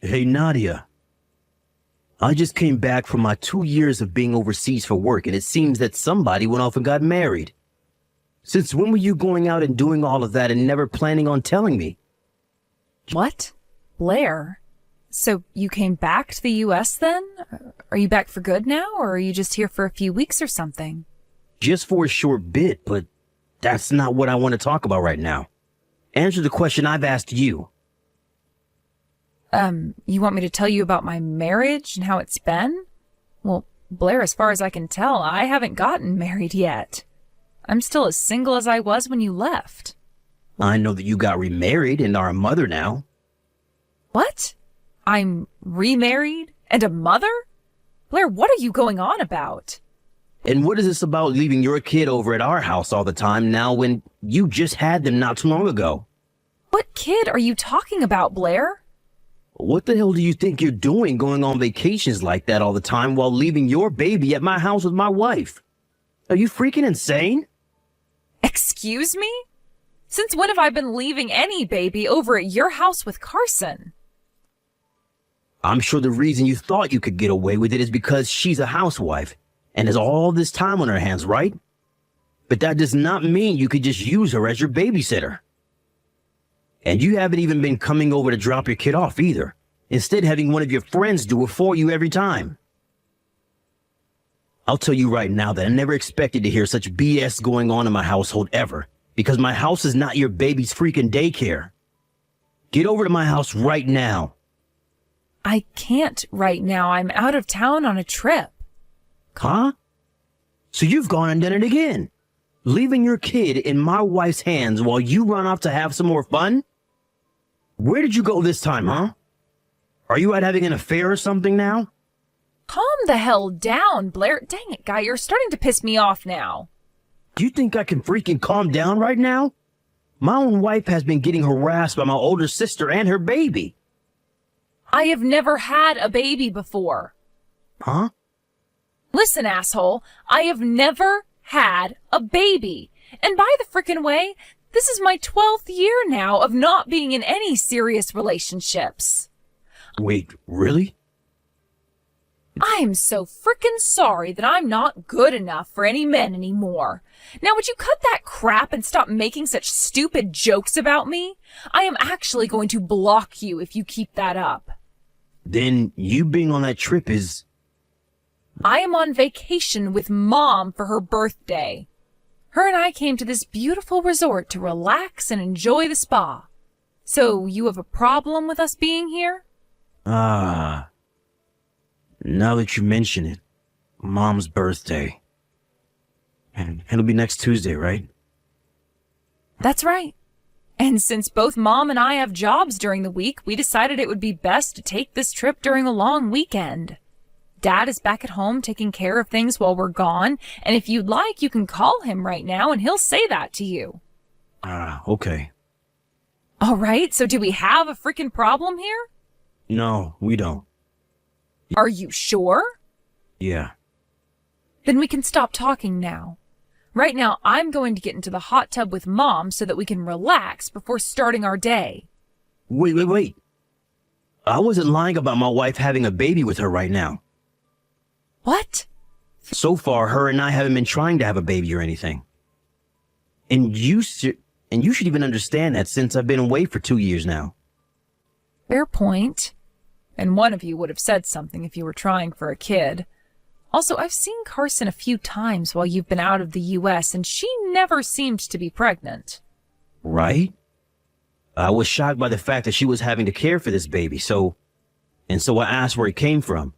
Hey, Nadia. I just came back from my 2 years of being overseas for work, and it seems that somebody went off and got married. Since when were you going out and doing all of that and never planning on telling me? What? Blair? So you came back to the US then? Are you back for good now, or are you just here for a few weeks or something? Just for a short bit, but that's not what I want to talk about right now. Answer the question I've asked you. You want me to tell you about my marriage and how it's been? Well, Blair, as far as I can tell, I haven't gotten married yet. I'm still as single as I was when you left. I know that you got remarried and are a mother now. What? I'm remarried and a mother? Blair, what are you going on about? And what is this about leaving your kid over at our house all the time now when you just had them not too long ago? What kid are you talking about, Blair? What the hell do you think you're doing going on vacations like that all the time while leaving your baby at my house with my wife? Are you freaking insane? Excuse me? Since when have I been leaving any baby over at your house with Carson? I'm sure the reason you thought you could get away with it is because she's a housewife and has all this time on her hands, right? But that does not mean you could just use her as your babysitter. And you haven't even been coming over to drop your kid off either, instead having one of your friends do it for you every time. I'll tell you right now that I never expected to hear such BS going on in my household ever, because my house is not your baby's freaking daycare. Get over to my house right now. I can't right now. I'm out of town on a trip. Huh? So you've gone and done it again, leaving your kid in my wife's hands while you run off to have some more fun? Where did you go this time, huh? Are you out having an affair or something now? Calm the hell down, Blair. Dang it, guy, you're starting to piss me off now. Do you think I can freaking calm down right now? My own wife has been getting harassed by my older sister and her baby. I have never had a baby before. Huh? Listen, asshole, I have never had a baby. And by the frickin' way, this is my 12th year now of not being in any serious relationships. Wait, really? I am so frickin' sorry that I'm not good enough for any men anymore. Now would you cut that crap and stop making such stupid jokes about me? I am actually going to block you if you keep that up. Then you being on that trip is... I am on vacation with Mom for her birthday. Her and I came to this beautiful resort to relax and enjoy the spa. So you have a problem with us being here? Now that you mention it, Mom's birthday. And it'll be next Tuesday, right? That's right. And since both Mom and I have jobs during the week, we decided it would be best to take this trip during a long weekend. Dad is back at home taking care of things while we're gone, and if you'd like, you can call him right now and he'll say that to you. Okay. All right, so do we have a freaking problem here? No, we don't. Are you sure? Yeah. Then we can stop talking now. Right now, I'm going to get into the hot tub with Mom so that we can relax before starting our day. Wait. I wasn't lying about my wife having a baby with her right now. What? So far, her and I haven't been trying to have a baby or anything. And you should even understand that since I've been away for 2 years now. Fair point. And one of you would have said something if you were trying for a kid. Also, I've seen Carson a few times while you've been out of the US, and she never seemed to be pregnant. Right? I was shocked by the fact that she was having to care for this baby, so I asked where it came from.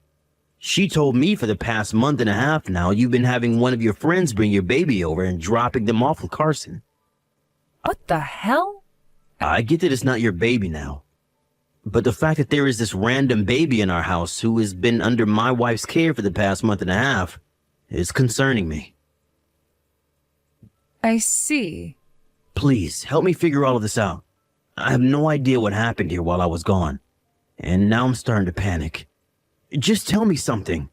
She told me for the past month and a half now, you've been having one of your friends bring your baby over and dropping them off with Carson. What the hell? I get that it's not your baby now, but the fact that there is this random baby in our house who has been under my wife's care for the past month and a half is concerning me. I see. Please, help me figure all of this out. I have no idea what happened here while I was gone, and now I'm starting to panic. Just tell me something.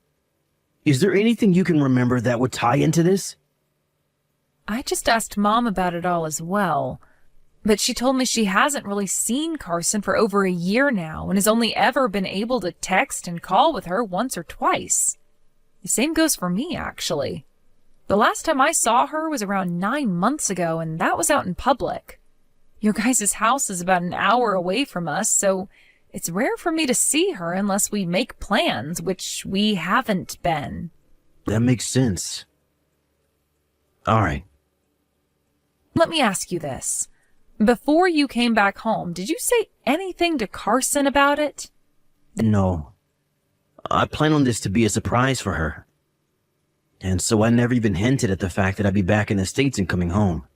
Is there anything you can remember that would tie into this? I just asked Mom about it all as well. But she told me she hasn't really seen Carson for over a year now and has only ever been able to text and call with her once or twice. The same goes for me, actually. The last time I saw her was around 9 months ago, and that was out in public. Your guys' house is about an hour away from us, so it's rare for me to see her unless we make plans, which we haven't been. That makes sense. All right. Let me ask you this. Before you came back home, did you say anything to Carson about it? No. I plan on this to be a surprise for her. And so I never even hinted at the fact that I'd be back in the States and coming home.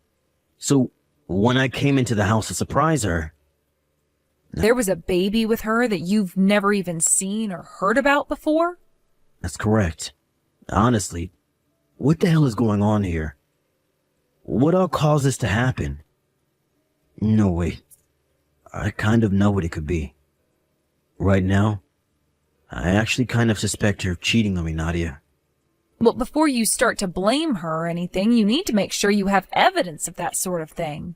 So when I came into the house to surprise her... There was a baby with her that you've never even seen or heard about before? That's correct. Honestly, what the hell is going on here? What all caused this to happen? No, wait. I kind of know what it could be. Right now, I actually kind of suspect her of cheating on me, Nadia. Well, before you start to blame her or anything, you need to make sure you have evidence of that sort of thing.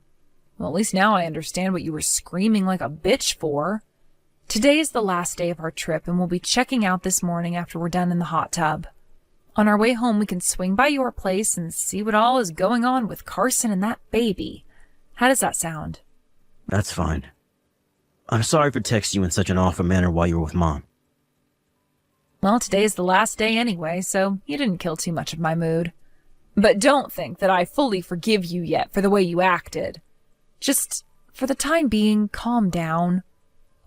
Well, at least now I understand what you were screaming like a bitch for. Today is the last day of our trip, and we'll be checking out this morning after we're done in the hot tub. On our way home, we can swing by your place and see what all is going on with Carson and that baby. How does that sound? That's fine. I'm sorry for texting you in such an awful manner while you were with Mom. Well, today is the last day anyway, so you didn't kill too much of my mood. But don't think that I fully forgive you yet for the way you acted. Just, for the time being, calm down.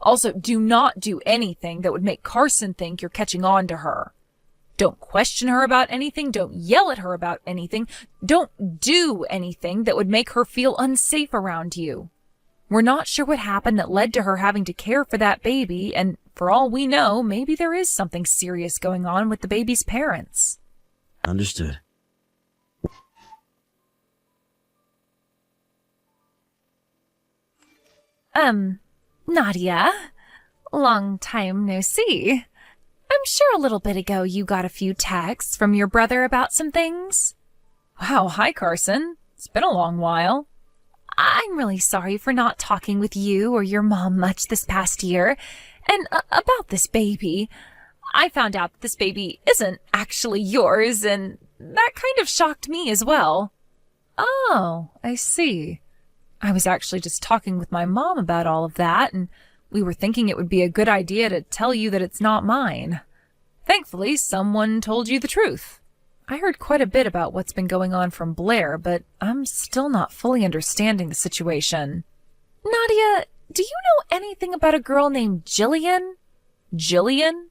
Also, do not do anything that would make Carson think you're catching on to her. Don't question her about anything. Don't yell at her about anything. Don't do anything that would make her feel unsafe around you. We're not sure what happened that led to her having to care for that baby, and for all we know, maybe there is something serious going on with the baby's parents. Understood. Nadia, long time no see. I'm sure a little bit ago you got a few texts from your brother about some things. Wow, hi Carson. It's been a long while. I'm really sorry for not talking with you or your mom much this past year. And about this baby. I found out that this baby isn't actually yours, and that kind of shocked me as well. Oh, I see. I was actually just talking with my mom about all of that, and we were thinking it would be a good idea to tell you that it's not mine. Thankfully, someone told you the truth. I heard quite a bit about what's been going on from Blair, but I'm still not fully understanding the situation. Nadia, do you know anything about a girl named Jillian? Jillian?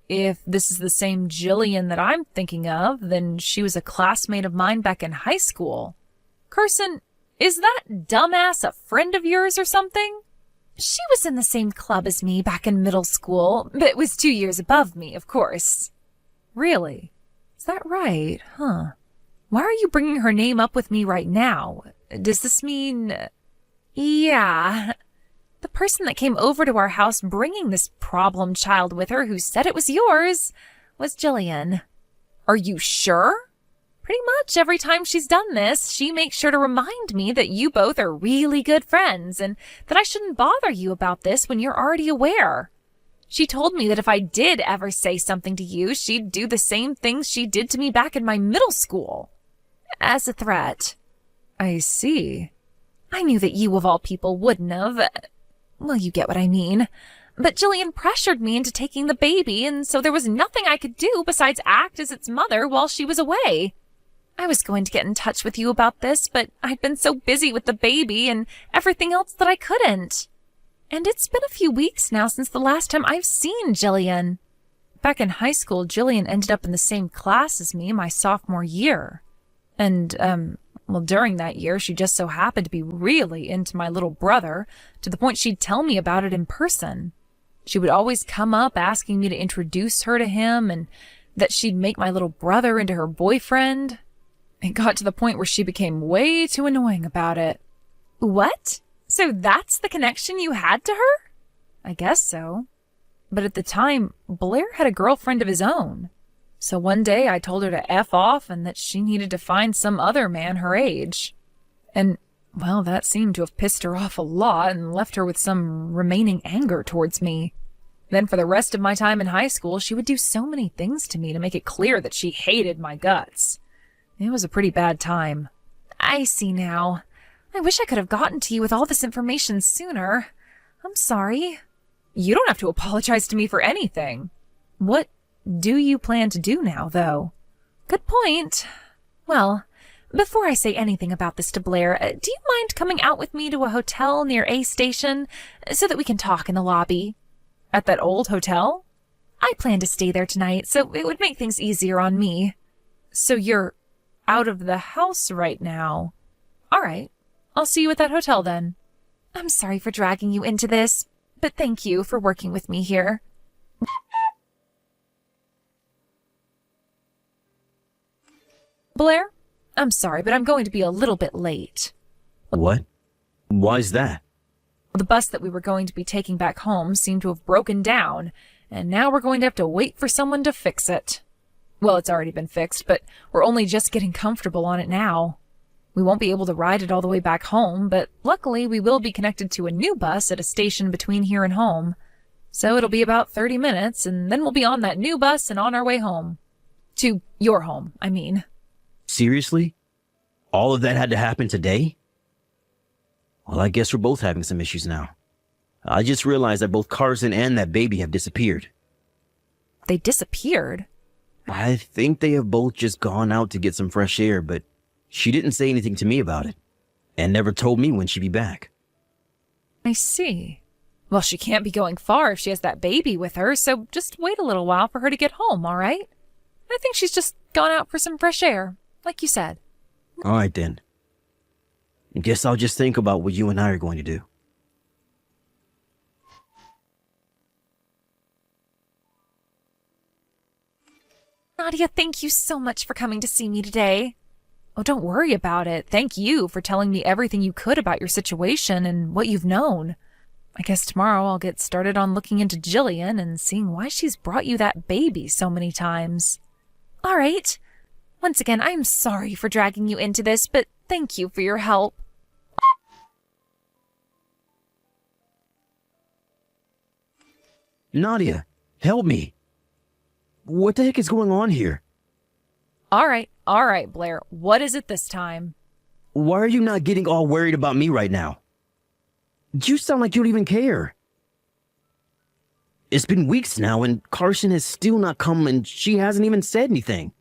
If this is the same Jillian that I'm thinking of, then she was a classmate of mine back in high school. Carson, is that dumbass a friend of yours or something? She was in the same club as me back in middle school, but was 2 years above me, of course. Really? Is that right? Huh. Why are you bringing her name up with me right now? Does this mean... Yeah. The person that came over to our house bringing this problem child with her who said it was yours was Jillian. Are you sure? Pretty much every time she's done this, she makes sure to remind me that you both are really good friends and that I shouldn't bother you about this when you're already aware. She told me that if I did ever say something to you, she'd do the same things she did to me back in my middle school. As a threat. I see. I knew that you of all people wouldn't have. Well, you get what I mean. But Jillian pressured me into taking the baby, and so there was nothing I could do besides act as its mother while she was away. I was going to get in touch with you about this, but I'd been so busy with the baby and everything else that I couldn't. And it's been a few weeks now since the last time I've seen Jillian. Back in high school, Jillian ended up in the same class as me my sophomore year. And, well, during that year, she just so happened to be really into my little brother, to the point she'd tell me about it in person. She would always come up asking me to introduce her to him, and that she'd make my little brother into her boyfriend. It got to the point where she became way too annoying about it. What? So that's the connection you had to her? I guess so. But at the time, Blair had a girlfriend of his own. So one day I told her to F off and that she needed to find some other man her age. And Well, that seemed to have pissed her off a lot and left her with some remaining anger towards me. Then for the rest of my time in high school, she would do so many things to me to make it clear that she hated my guts. It was a pretty bad time. I see now. I wish I could have gotten to you with all this information sooner. I'm sorry. You don't have to apologize to me for anything. What do you plan to do now, though? Good point. Well, before I say anything about this to Blair, do you mind coming out with me to a hotel near A Station so that we can talk in the lobby? At that old hotel? I plan to stay there tonight, so it would make things easier on me. So you're out of the house right now. All right. I'll see you at that hotel then. I'm sorry for dragging you into this, but thank you for working with me here. Blair, I'm sorry, but I'm going to be a little bit late. What? Why's that? The bus that we were going to be taking back home seemed to have broken down, and now we're going to have to wait for someone to fix it. Well, it's already been fixed, but we're only just getting comfortable on it now. We won't be able to ride it all the way back home, but luckily we will be connected to a new bus at a station between here and home. So it'll be about 30 minutes, and then we'll be on that new bus and on our way home. To your home, I mean. Seriously? All of that had to happen today? Well, I guess we're both having some issues now. I just realized that both Carson and that baby have disappeared. They disappeared? I think they have both just gone out to get some fresh air, but she didn't say anything to me about it, and never told me when she'd be back. I see. Well, she can't be going far if she has that baby with her, so just wait a little while for her to get home, all right? I think she's just gone out for some fresh air, like you said. All right, then. Guess I'll just think about what you and I are going to do. Nadia, thank you so much for coming to see me today. Oh, don't worry about it. Thank you for telling me everything you could about your situation and what you've known. I guess tomorrow I'll get started on looking into Jillian and seeing why she's brought you that baby so many times. All right. Once again, I'm sorry for dragging you into this, but thank you for your help. Nadia, help me. What the heck is going on here? All right, Blair. What is it this time? Why are you not getting all worried about me right now? You sound like you don't even care. It's been weeks now and Carson has still not come and she hasn't even said anything.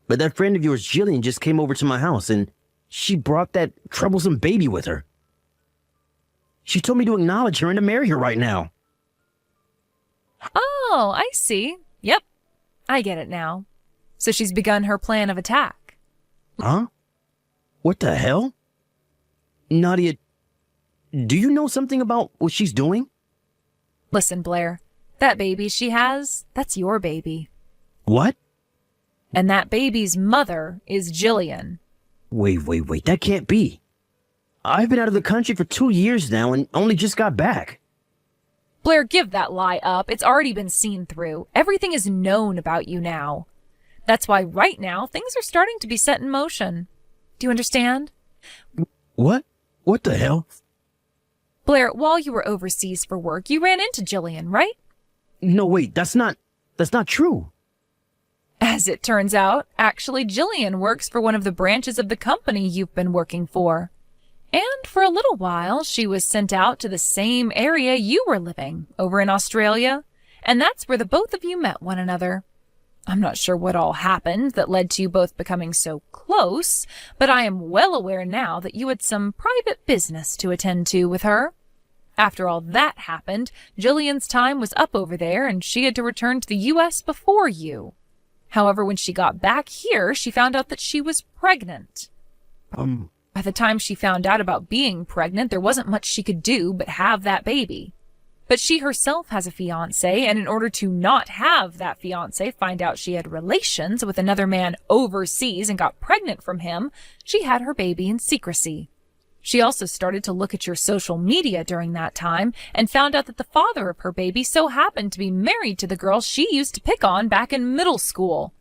But that friend of yours, Jillian, just came over to my house and she brought that troublesome baby with her. She told me to acknowledge her and to marry her right now. Oh, I see. Yep, I get it now. So she's begun her plan of attack. Huh? What the hell? Nadia, do you know something about what she's doing? Listen, Blair, that baby she has, that's your baby. What? And that baby's mother is Jillian. Wait, that can't be. I've been out of the country for 2 years now and only just got back. Blair, give that lie up. It's already been seen through. Everything is known about you now. That's why right now things are starting to be set in motion. Do you understand? What? What the hell? Blair, while you were overseas for work, you ran into Jillian, right? No, wait, that's not true. As it turns out, actually Jillian works for one of the branches of the company you've been working for. And for a little while, she was sent out to the same area you were living, over in Australia, and that's where the both of you met one another. I'm not sure what all happened that led to you both becoming so close, but I am well aware now that you had some private business to attend to with her. After all that happened, Jillian's time was up over there, and she had to return to the U.S. before you. However, when she got back here, she found out that she was pregnant. By the time she found out about being pregnant, there wasn't much she could do but have that baby. But she herself has a fiancé, and in order to not have that fiancé find out she had relations with another man overseas and got pregnant from him, she had her baby in secrecy. She also started to look at your social media during that time and found out that the father of her baby so happened to be married to the girl she used to pick on back in middle school.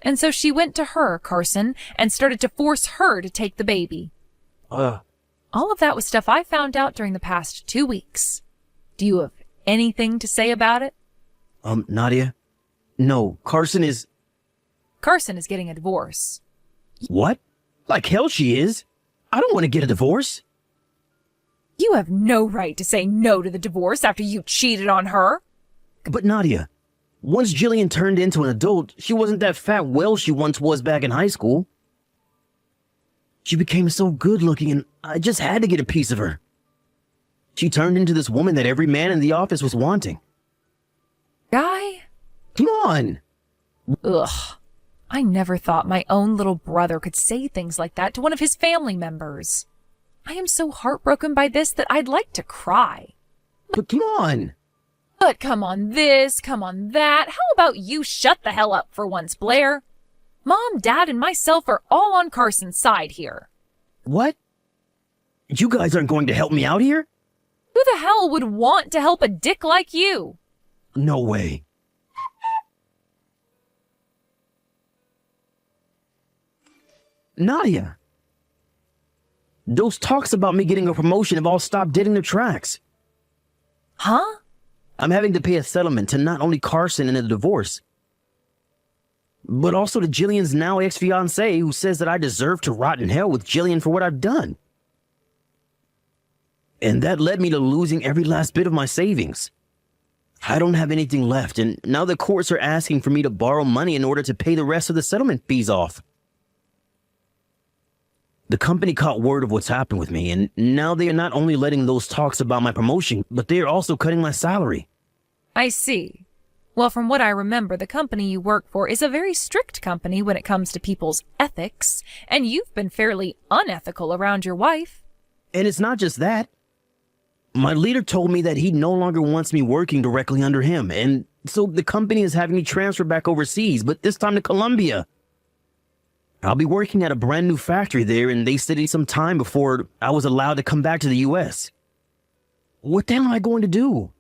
And so she went to her, Carson, and started to force her to take the baby. All of that was stuff I found out during the past 2 weeks. Do you have anything to say about it? Nadia? No, Carson is... Carson is getting a divorce. What? Like hell she is. I don't want to get a divorce. You have no right to say no to the divorce after you cheated on her. But Nadia, once Jillian turned into an adult, she wasn't that fat whale she once was back in high school. She became so good looking and I just had to get a piece of her. She turned into this woman that every man in the office was wanting. Guy? Come on. Ugh. I never thought my own little brother could say things like that to one of his family members. I am so heartbroken by this that I'd like to cry. But come on. But come on this, come on that. How about you shut the hell up for once, Blair? Mom, Dad, and myself are all on Carson's side here. What? You guys aren't going to help me out here? Who the hell would want to help a dick like you? No way. Nadia. Those talks about me getting a promotion have all stopped dead in their tracks. Huh? I'm having to pay a settlement to not only Carson in a divorce, but also to Jillian's now ex-fiancé who says that I deserve to rot in hell with Jillian for what I've done. And that led me to losing every last bit of my savings. I don't have anything left, and now the courts are asking for me to borrow money in order to pay the rest of the settlement fees off. The company caught word of what's happened with me, and now they are not only letting those talks about my promotion, but they are also cutting my salary. I see. Well, from what I remember, the company you work for is a very strict company when it comes to people's ethics, and you've been fairly unethical around your wife. And it's not just that. My leader told me that he no longer wants me working directly under him, and so the company is having me transfer back overseas, but this time to Colombia. I'll be working at a brand new factory there, and they said it's some time before I was allowed to come back to the U.S. What the hell am I going to do?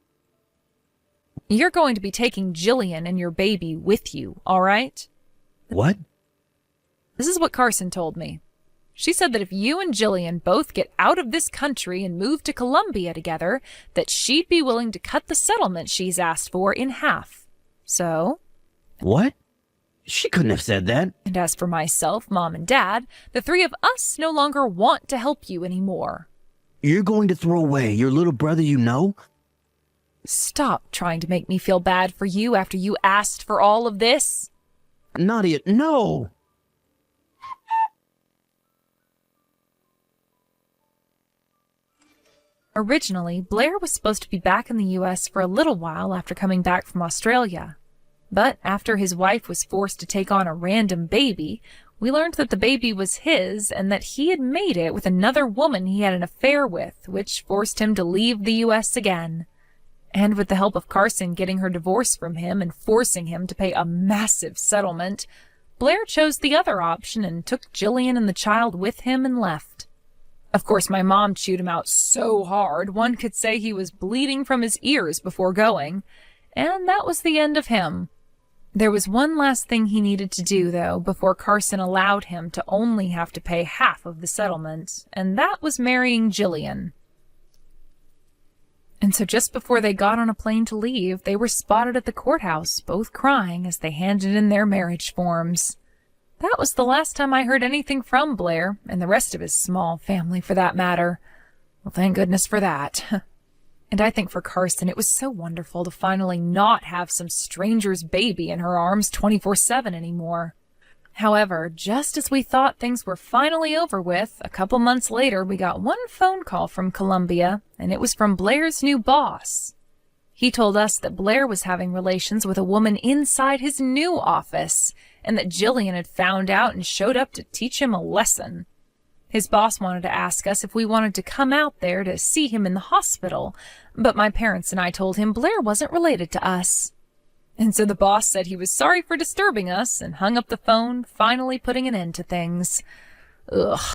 You're going to be taking Jillian and your baby with you, all right? What? This is what Carson told me. She said that if you and Jillian both get out of this country and move to Colombia together, that she'd be willing to cut the settlement she's asked for in half. So? What? She couldn't have said that. And as for myself, Mom, and Dad, the three of us no longer want to help you anymore. You're going to throw away your little brother you know? Stop trying to make me feel bad for you after you asked for all of this. Nadia, no! Originally, Blair was supposed to be back in the U.S. for a little while after coming back from Australia. But after his wife was forced to take on a random baby, we learned that the baby was his and that he had made it with another woman he had an affair with, which forced him to leave the U.S. again. And with the help of Carson getting her divorce from him and forcing him to pay a massive settlement, Blair chose the other option and took Jillian and the child with him and left. Of course, my mom chewed him out so hard, one could say he was bleeding from his ears before going, and that was the end of him. There was one last thing he needed to do, though, before Carson allowed him to only have to pay half of the settlement, and that was marrying Jillian. And so just before they got on a plane to leave, they were spotted at the courthouse, both crying as they handed in their marriage forms. That was the last time I heard anything from Blair, and the rest of his small family for that matter. Well, thank goodness for that. And I think for Carson, it was so wonderful to finally not have some stranger's baby in her arms 24/7 anymore. However, just as we thought things were finally over with, a couple months later we got one phone call from Colombia, and it was from Blair's new boss. He told us that Blair was having relations with a woman inside his new office, and that Jillian had found out and showed up to teach him a lesson. His boss wanted to ask us if we wanted to come out there to see him in the hospital, but my parents and I told him Blair wasn't related to us. And so the boss said he was sorry for disturbing us and hung up the phone, finally putting an end to things. Ugh.